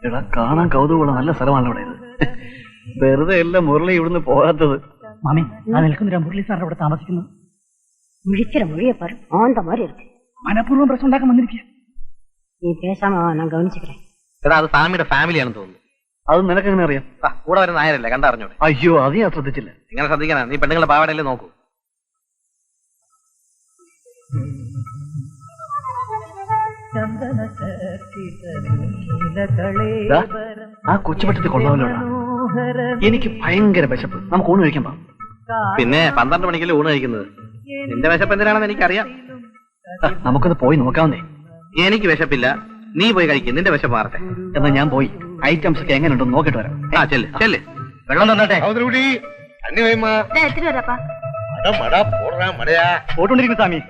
എടാ, കാണാൻ കൗതുകമുള്ള നല്ല സ്ഥലമാണ് ഇവിടെ ഇത്. വെറുതെ എല്ലാം മുരളി ഇവിടുന്ന് പോകാത്തത്. മാമി, ഞാൻ നിൽക്കുന്നില്ല, മുരളി സാറിന്റെ ഇവിടെ താമസിക്കുന്നു. മുഴിച്ചിര മൊഴിയെ പാரு ആന്ത மாதிரி இருக்கு. മനഃപൂർവ്വം പ്രശ്നം ഉണ്ടാക്കാൻ വന്നിരിക്കുക. നീ പേശാമ ഞാൻ ഗവനിച്ചിട്ടേ. എടാ, അത് സ്വാമിയുടെ ഫാമിലിയാണെന്ന് തോന്നുന്നു. അത് നിനക്ക് എങ്ങനെ അറിയാം? കൂടെ വരുന്ന നായരല്ലേ, കണ്ടറിഞ്ഞോടെ. അയ്യോ, അത് ഞാൻ ശ്രദ്ധിച്ചില്ല. ഇങ്ങനെ ശ്രദ്ധിക്കാനാ? നീ പെണ്ണുങ്ങളെ പാവാടല്ലേ നോക്കൂ. ആ കൊച്ചുപറ്റത്തിൽ കൊള്ളാമല്ലോ. എനിക്ക് ഭയങ്കര വിശപ്പ്. നമുക്ക് ഊണ് കഴിക്കാൻ പാ. പിന്നെ 12 മണിക്കല്ലേ ഊണ് കഴിക്കുന്നത്. നിന്റെ വിശപ്പ് എന്തിനാണെന്ന് എനിക്കറിയാം. നമുക്കൊന്ന് പോയി നോക്കാവുന്നേ. എനിക്ക് വിശപ്പില്ല, നീ പോയി കഴിക്കും. നിന്റെ വിശപ്പ് മാറട്ടെ. എന്നാ ഞാൻ പോയി ഐറ്റംസ് ഒക്കെ എങ്ങനെയുണ്ടെന്ന് നോക്കിട്ട് വരാം. ആ ചെല്ല് ചെല്ല്. വെള്ളം തന്നട്ടെ. പോയിക്കൊണ്ടിരിക്കുന്നു സ്വാമി.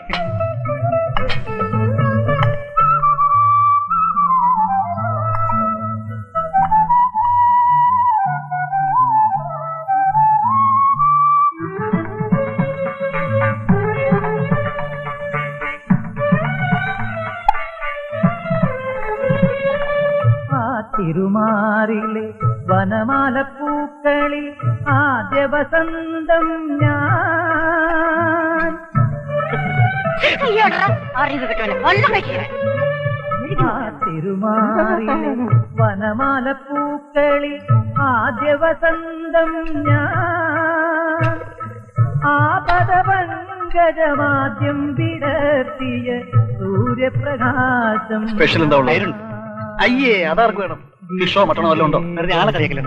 തിരുമാറിലെ വനമാലപ്പൂക്കളിൽ ആദ്യ വസന്തം ഞാൻ. തിരുമാറിലെ വനമാലപ്പൂക്കളിൽ ആദ്യ വസന്തം ഞാൻ. ആപദപങ്കജമാദ്യം വിടർത്തിയ സൂര്യപ്രകാശം. സ്പെഷ്യൽ എന്താ ഉള്ളത്? അയ്യേ, അതാർക്ക് വേണം? ഫിഷോ മട്ടണോ വല്ലതും ഉണ്ടോ? വെറുതെ ആളെ കഴിക്കില്ല.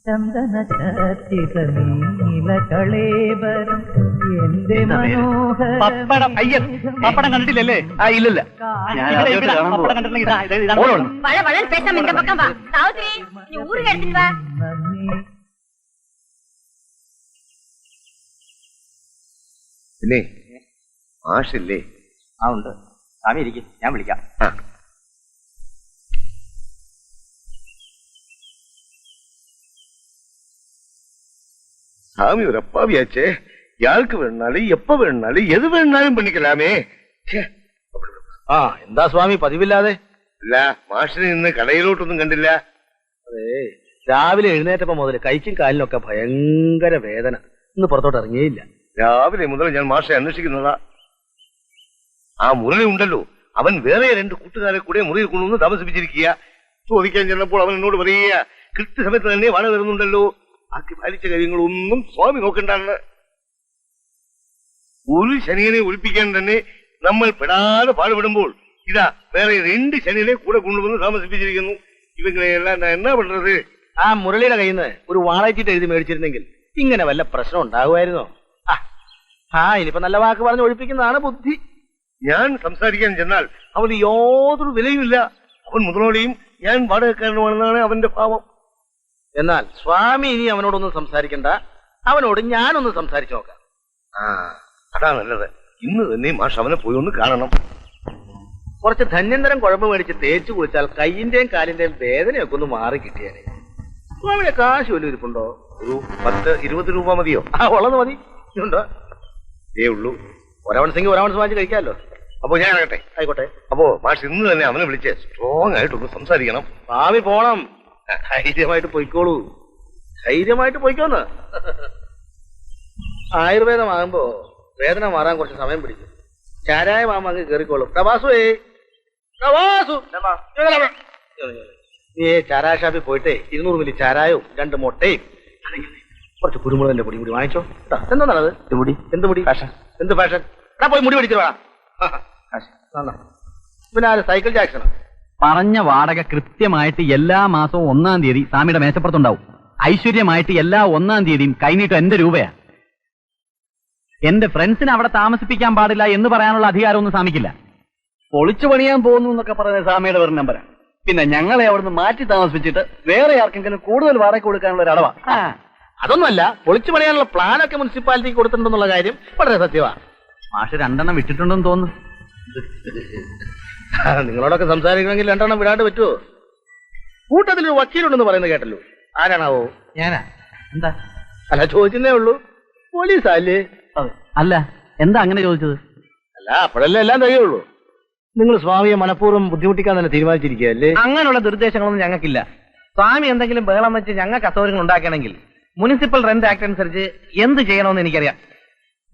ചന്ദന നീലകളേബരം എന്റെ പപ്പടം. അയ്യ, പപ്പടം കണ്ടിട്ടില്ലല്ലേ? ആ, ഇല്ലല്ല. പിന്നെ മാഷില്ലേ? ആ ഉണ്ട്. സ്വാമി ഇരിക്കും, ഞാൻ വിളിക്കാം. சாமி ஒரு அப்பாவியாச்சே. யாருக்கு வேணுனாலும் எப்ப வேணுனாலும் எது வேணுனாலும் பண்ணிக்கலாமே. എന്താ സ്വാമി പതിവില്ലാതെ? ഇല്ല, മാഷിനെ ഇന്ന് കടയിലോട്ടൊന്നും കണ്ടില്ല. അതെ, രാവിലെ എഴുന്നേറ്റപ്പോ മുതൽ കൈക്കും കാലിനൊക്കെ ഭയങ്കര വേദന. ഇന്ന് പുറത്തോട്ട് ഇറങ്ങിയില്ല. രാവിലെ മുതൽ ഞാൻ മാഷെ അന്വേഷിക്കുന്നതാ. ആ മുരളി ഉണ്ടല്ലോ, അവൻ വേറെ 2 കൂട്ടുകാരെ കൂടെ മുറിയിൽ കൊണ്ടുവന്ന് താമസിപ്പിച്ചിരിക്കുക. ചോദിക്കാൻ ചെന്നപ്പോൾ അവൻ എന്നോട് പറയുക, കൃത്യസമയത്ത് തന്നെ വാഴ വരുന്നുണ്ടല്ലോ, ബാക്കി പാലിച്ച കാര്യങ്ങളൊന്നും സ്വാമി നോക്കണ്ടാണ്. ഒരു ശനിയനെ ഒഴിപ്പിക്കാൻ തന്നെ നമ്മൾ പെടാതെ പാടുപെടുമ്പോൾ ഇതാ വേറെ 2 ശനിയനെ കൂടെ കൊണ്ടുവന്ന് താമസിപ്പിച്ചിരിക്കുന്നു. ഇവങ്ങളെല്ലാം ഞാൻ എന്നാ പண்றது? ആ മുരളിയുടെ കയ്യിൽ നിന്ന് ഒരു വാളയച്ചിട്ട് എഴുതി മേടിച്ചിരുന്നെങ്കിൽ ഇങ്ങനെ വല്ല പ്രശ്നം ഉണ്ടാകുമായിരുന്നോ? ഇനിയിപ്പോ നല്ല വാക്ക് പറഞ്ഞ് ഒഴിപ്പിക്കുന്നതാണ് ബുദ്ധി. ഞാൻ സംസാരിക്കാൻ ചെന്നാൽ അവന് യാതൊരു വിലയുമില്ല. അവൻ മുതലോളിയും ഞാൻ വാടകക്കാരനുമാണെന്നാണ് അവന്റെ ഭാവം. എന്നാൽ സ്വാമി ഇനി അവനോടൊന്നും സംസാരിക്കണ്ട, അവനോട് ഞാനൊന്ന് സംസാരിച്ചു നോക്കാം. അതാ നല്ലത്. ഇന്ന് തന്നെ മാഷ് അവനെ പോയി ഒന്ന് കാണണം. കുറച്ച് ധന്യന്തരം കുഴമ്പ് മേടിച്ച് തേച്ചു കുളിച്ചാൽ കൈയിന്റെയും കാലിന്റെയും വേദനയൊക്കെ ഒന്ന് മാറി കിട്ടിയാലേ. സ്വാമിയുടെ കാശ് വലിയ ഇരിപ്പുണ്ടോ? ഒരു 10-20 രൂപ മതിയോ? ഉള്ളത് മതി. ഉണ്ടോ? ഉള്ളൂ. ഒരവൺസെങ്കിൽ ഒരവൺസ് വാങ്ങിച്ച് കഴിക്കാമല്ലോ. അപ്പൊ ഞാൻ ഇറങ്ങട്ടെ. ആയിക്കോട്ടെ. അപ്പോ മാഷ് ഇന്ന് തന്നെ അവനെ വിളിച്ച് സ്ട്രോങ് ആയിട്ടൊന്ന് സംസാരിക്കണം. സ്വാമി പോണം. ധൈര്യമായിട്ട് പൊയ്ക്കോളൂ. ധൈര്യമായിട്ട് പൊയ്ക്കോന്ന്. ആയുർവേദമാകുമ്പോ വേദന മാറാൻ കുറച്ച് സമയം പിടിക്കും. ചാരായമാകുമ്പോ അങ്ങ് കയറിക്കോളും. നീ ചാരായ ഷാപ്പിൽ പോയിട്ടേ 200 മില്ലി ചാരായവും 2 മുട്ടയും കുറച്ച് കുരുമുളകിന്റെ പൊടി കൂടി വാങ്ങിച്ചോ. എന്താണത്? എന്ത് മുടി? ഫാഷൻ. എന്ത് ഫാഷൻ? പോയി മുടി പിടിച്ചു വേണം. പിന്നെ ആര്? സൈക്കിൾ ജാക്സണോ? പറഞ്ഞ വാടക കൃത്യമായിട്ട് എല്ലാ മാസവും 1-ാം തീയതി സ്വാമിയുടെ മേശപ്പുറത്തുണ്ടാവും. ഐശ്വര്യമായിട്ട് എല്ലാ 1-ാം തീയതിയും കൈനീട്ടം എന്റെ രൂപയാ. എന്റെ ഫ്രണ്ട്സിനെ അവിടെ താമസിപ്പിക്കാൻ പാടില്ല എന്ന് പറയാനുള്ള അധികാരമൊന്നും സ്വാമിക്കില്ല. പൊളിച്ചു പണിയാൻ പോകുന്നു എന്നൊക്കെ പറയുന്ന സ്വാമിയുടെ വെറും നമ്പരാ. പിന്നെ ഞങ്ങളെ അവിടുന്ന് മാറ്റി താമസിപ്പിച്ചിട്ട് വേറെ ആർക്കെങ്കിലും കൂടുതൽ വാടക കൊടുക്കാനുള്ള ഒരു അടവാ. അതൊന്നുമല്ല, പൊളിച്ചു പണിയാനുള്ള പ്ലാനൊക്കെ മുനിസിപ്പാലിറ്റിക്ക് കൊടുത്തിട്ടുണ്ടെന്നുള്ള കാര്യം വളരെ സത്യമാണ്. മാഷ് 2 എണ്ണം വിട്ടിട്ടുണ്ടെന്ന് തോന്നുന്നു. നിങ്ങളോടൊക്കെ സംസാരിക്കണമെങ്കിൽ 2 എണ്ണം വിടാണ്ട് പറ്റുമോ? കൂട്ടത്തിലൊരു വക്കീലുണ്ടെന്ന് പറയുന്നത് കേട്ടല്ലോ. ആരാണാവോ? ഞാനാ. എന്താ? അല്ല, ചോദിച്ചതേ ഉള്ളൂ. പോലീസല്ലേ? അല്ല, എന്താ അങ്ങനെ ചോദിച്ചത്? അല്ല, അല്ല അപ്പോഴല്ലേ എല്ലാം കഴിയുള്ളൂ. നിങ്ങൾ സ്വാമിയെ മനഃപൂർവ്വം ബുദ്ധിമുട്ടിക്കാൻ തന്നെ തീരുമാനിച്ചിരിക്കുകയല്ലേ? അങ്ങനെയുള്ള ദുരുദ്ദേശങ്ങളൊന്നും ഞങ്ങൾക്കില്ല. സ്വാമി എന്തെങ്കിലും ബഹളം വെച്ച് ഞങ്ങൾക്ക് അസൗകര്യങ്ങൾ ഉണ്ടാക്കണമെങ്കിൽ മുനിസിപ്പൽ റെന്റ് ആക്ട് അനുസരിച്ച് എന്ത് ചെയ്യണമെന്ന് എനിക്കറിയാം.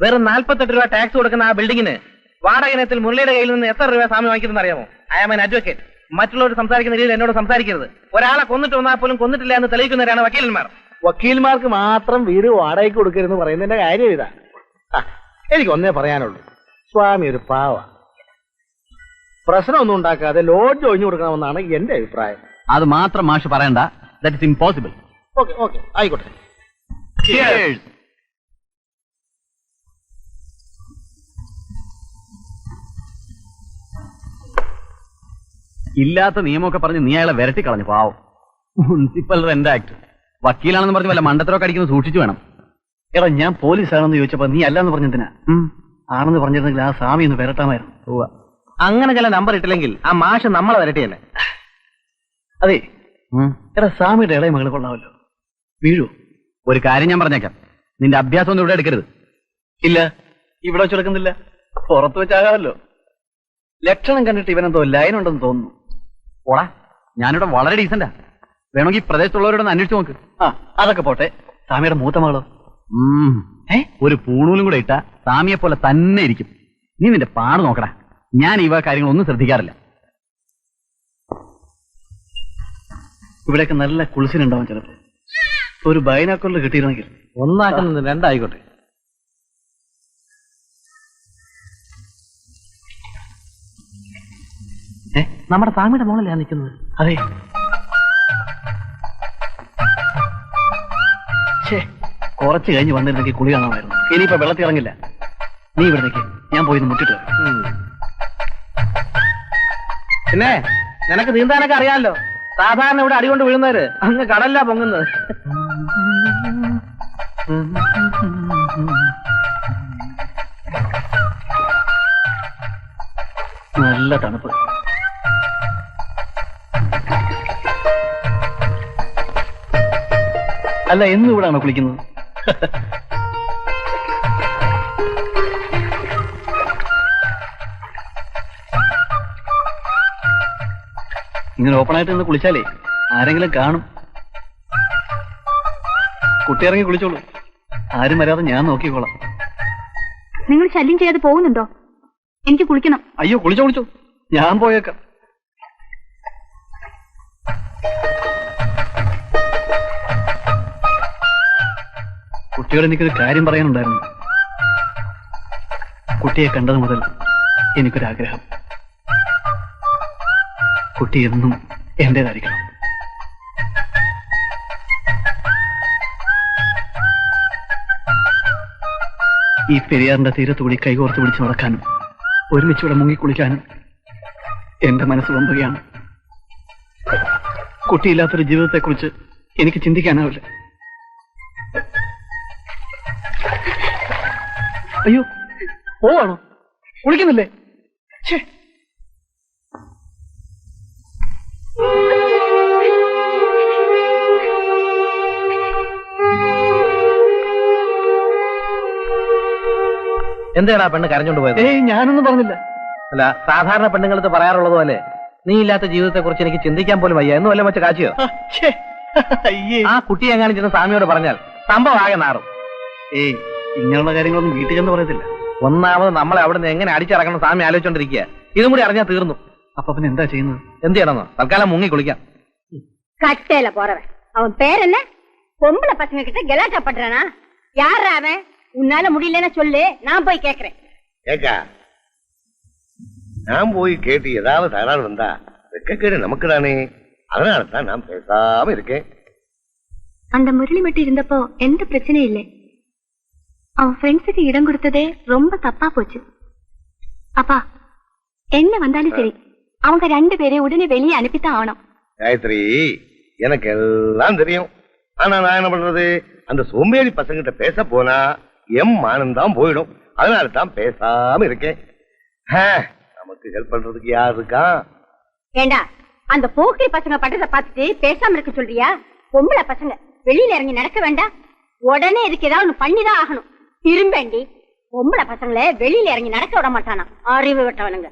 വെറും 48 രൂപ ടാക്സ് കൊടുക്കുന്ന ആ ബിൽഡിങ്ങിന് വാടക ഇനത്തിൽ മുരളിയുടെ കയ്യിൽ നിന്ന് എത്ര രൂപ സ്വാമി വാങ്ങിക്കുന്നത് അറിയാമോ? I am an advocate. മറ്റുള്ളവർ സംസാരിക്കുന്ന രീതിയിൽ എന്നോട് സംസാരിക്കരുത്. ഒരാളെ കൊന്നിട്ട് വന്നാൽ പോലും കൊന്നിട്ടില്ല എന്ന് തെളിയിക്കുന്നവരാണ് വക്കീലന്മാർ. വക്കീൽമാർക്ക് മാത്രം വീട് വാടകയ്ക്ക് കൊടുക്കരുതെന്ന് പറയുന്നതിന്റെ കാര്യം ഇതാ. എനിക്ക് ഒന്നേ പറയാനുള്ളൂ, സ്വാമി ഒരു പാവ. പ്രശ്നമൊന്നും ഉണ്ടാക്കാതെ ലോഡ്ജ് ഒഴിഞ്ഞു കൊടുക്കണമെന്നാണ് എന്റെ അഭിപ്രായം. അത് മാത്രം മാഷ് പറയണ്ട. That is impossible. Okay okay ആയിക്കോട്ടെ. ഇല്ലാത്ത നിയമമൊക്കെ പറഞ്ഞ് നീ അയാളെ വിരട്ടി കളഞ്ഞു. പാവം. Municipal rent act. വക്കീലാണെന്ന് പറഞ്ഞ് വല്ല മണ്ടത്തരമൊക്കെ അടിക്കുന്നത് സൂക്ഷിച്ചു വേണം. എടാ ഞാൻ പോലീസാണെന്ന് ചോദിച്ചപ്പോ നീ അല്ലാന്ന് പറഞ്ഞതിനാ. ആണെന്ന് പറഞ്ഞിരുന്നെങ്കിൽ ആ സ്വാമി ഒന്ന് വിരട്ടാമായിരുന്നു. അങ്ങനെ ചില നമ്പർ ഇട്ടില്ലെങ്കിൽ ആ മാഷ് നമ്മളെ വരട്ടിയല്ലേ. അതെ എടാ സ്വാമിയുടെ ഇളയ മകള് കൊള്ളാമല്ലോ. വീഴൂ. ഒരു കാര്യം ഞാൻ പറഞ്ഞേക്കാം, നിന്റെ അഭ്യാസം ഒന്നും ഇവിടെ എടുക്കരുത്. ഇല്ല, ഇവിടെ വെച്ചെടുക്കുന്നില്ല, പുറത്ത് വെച്ചാകാമല്ലോ. ലക്ഷണം കണ്ടിട്ട് ഇവനെന്തോ ലൈൻ ഉണ്ടെന്ന് തോന്നുന്നു. ഓടാ, ഞാനിവിടെ വളരെ ഡീസന്റാ. വേണമെങ്കിൽ ഈ പ്രദേശത്തുള്ളവരോടൊന്ന് അന്വേഷിച്ചു നോക്ക്. ആ അതൊക്കെ പോട്ടെ, സ്വാമിയുടെ മൂത്ത മകളോ? ഒരു പൂണൂലും കൂടെ ഇട്ടാ സ്വാമിയെ പോലെ തന്നെ ഇരിക്കും. നീ നിന്റെ പാട് നോക്കടാ. ഞാൻ ഈ കാര്യങ്ങളൊന്നും ശ്രദ്ധിക്കാറില്ല. ഇവിടെയൊക്കെ നല്ല കുളിസിനുണ്ടാവും ചിലപ്പോ. ഒരു ബൈനാക്കോളിൽ കിട്ടിയിരുന്നെങ്കിൽ. ഒന്നാക്കുന്നത് രണ്ടായിക്കോട്ടെ. നമ്മുടെ സ്വാമിയുടെ മോളല്ലേ നിൽക്കുന്നത്? അതെ. കുറച്ച് കഴിഞ്ഞ് വന്നിരുന്നെങ്കിൽ കുളി കാണാമായിരുന്നു. ഇനിയിപ്പോ വെള്ളത്തിൽ ഇറങ്ങില്ല. നീ ഇവിടെ നിൽക്ക്, ഞാൻ പോയി മുട്ടിട്ട് വരാം. പിന്നെ നിനക്ക് നീന്താനൊക്കെ അറിയാമല്ലോ. സാധാരണ ഇവിടെ അടികൊണ്ട് വീഴുന്നവര് അങ്ങ് കടലിലാ പൊങ്ങുന്നത്. നല്ല തണുപ്പ്. അല്ല, എന്നും ഇവിടാണോ കുളിക്കുന്നത്? ഇങ്ങനെ ഓപ്പണായിട്ട് നിന്ന് കുളിച്ചാലേ ആരെങ്കിലും കാണും. കുട്ടി ഇറങ്ങി കുളിച്ചോളൂ, ആരും വരാതെ ഞാൻ നോക്കിക്കോളാം. നിങ്ങൾ ശല്യം ചെയ്യാതെ പോകുന്നുണ്ടോ? എനിക്ക് കുളിക്കണം. അയ്യോ, കുളിച്ചോ, ഞാൻ പോയേക്കാം. കുട്ടിയോട് എനിക്കൊരു കാര്യം പറയാനുണ്ടായിരുന്നു. കുട്ടിയെ കണ്ടത് മുതൽ എനിക്കൊരാഗ്രഹം. കുട്ടി എന്നും എന്റേതായിരിക്കണം. ഈ പെരിയാറിന്റെ തീരത്തുകൂടി കൈകോർത്ത് പിടിച്ച് നടക്കാനും ഒരുമിച്ചിവിടെ മുങ്ങിക്കുളിക്കാനും എന്റെ മനസ്സ് വമ്പുകയാണ്. കുട്ടിയില്ലാത്തൊരു ജീവിതത്തെക്കുറിച്ച് എനിക്ക് ചിന്തിക്കാനാവില്ല. അയ്യോ, പോവാണോ? കുളിക്കുന്നില്ലേ? എന്താണ് പെണ്ണ് കരഞ്ഞോണ്ട് പോയത്? ഏയ്, ഞാനൊന്നും പറഞ്ഞില്ല. അല്ല, സാധാരണ പെണ്ണുങ്ങൾക്ക് പറയാറുള്ളത് പോലെ നീ ഇല്ലാത്ത ജീവിതത്തെ കുറിച്ച് എനിക്ക് ചിന്തിക്കാൻ പോലും വയ്യ എന്ന് വല്ല വെച്ച് കാച്ചിയോ? ആ കുട്ടി എങ്ങാനും ചെന്ന് സ്വാമിയോട് പറഞ്ഞാൽ സംഭവം ആകെ നാറും. ഏയ്, ഇങ്ങനെയുള്ള കാര്യങ്ങളൊന്നും വീട്ടിൽ ചെന്ന് പറയത്തില്ല. ഒന്നാമത് നമ്മളെ അവിടെ നിന്ന് എങ്ങനെ അടിച്ചിറക്കണം സ്വാമി ആലോചിച്ചോണ്ടിരിക്കുക. ഇതും കൂടി അറിഞ്ഞാൽ തീർന്നു. അപ്പൊ പിന്നെ എന്താ ചെയ്യുന്നത്? എന്ത് ചെയ്യണമെന്നോ? തൽക്കാലം മുങ്ങി കുളിക്കാം. கட்டையில போறவன் அவன் பேர் என்ன? பொம்பளை பசங்க கிட்ட கலாட்டா பண்றானா? யாரா அவன்? உன்னால முடியலன்னா சொல்லு, நான் போய் கேக்குறேன். ஏக்கா, நான் போய் கேட்டு ஏதாவது தகராறு வந்தா வெக்கக்கேடு நமக்கு தானே. அதனாலதான் நான் பேசாம இருக்கேன். அந்த முரளி மட்டும் இருந்தப்போ எந்த பிரச்சனையும் இல்லை. அவன் ஃப்ரெண்ட்ஸுக்கு இடம் கொடுத்ததே ரொம்ப தப்பா போச்சு. அப்பா, என்ன வந்தாலும் சரி, அவங்க 2 பேரையும் உடனே வெளியே அனுப்பித்தான் ஆகணும். காயத்ரி, எனக்கு எல்லாம் தெரியும். ஆனா நான் என்ன பண்றது? அந்த சோம்பேறி பசங்கிட்ட பேச போனா எம் மானந்தான் போயிடும். அதனால தான் பேசாம இருக்கேன். நமக்கு ஹெல்ப் பண்றதுக்கு யார் இருக்கா? ஏண்டா, அந்த போக்கிரி பசங்க பட்டத்தை பார்த்துட்டு பேசாம இருக்க சொல்றியா? பொம்பளை பசங்க வெளியில இறங்கி நடக்க வேண்டாம். உடனே இதுக்கு ஏதாவது ஒண்ணு பண்ணிதான் ஆகணும். திரும்பேண்டி, பொம்பளை பசங்களே வெளியில இறங்கி நடக்க விட மாட்டானா அறிவு விட்டவனுங்க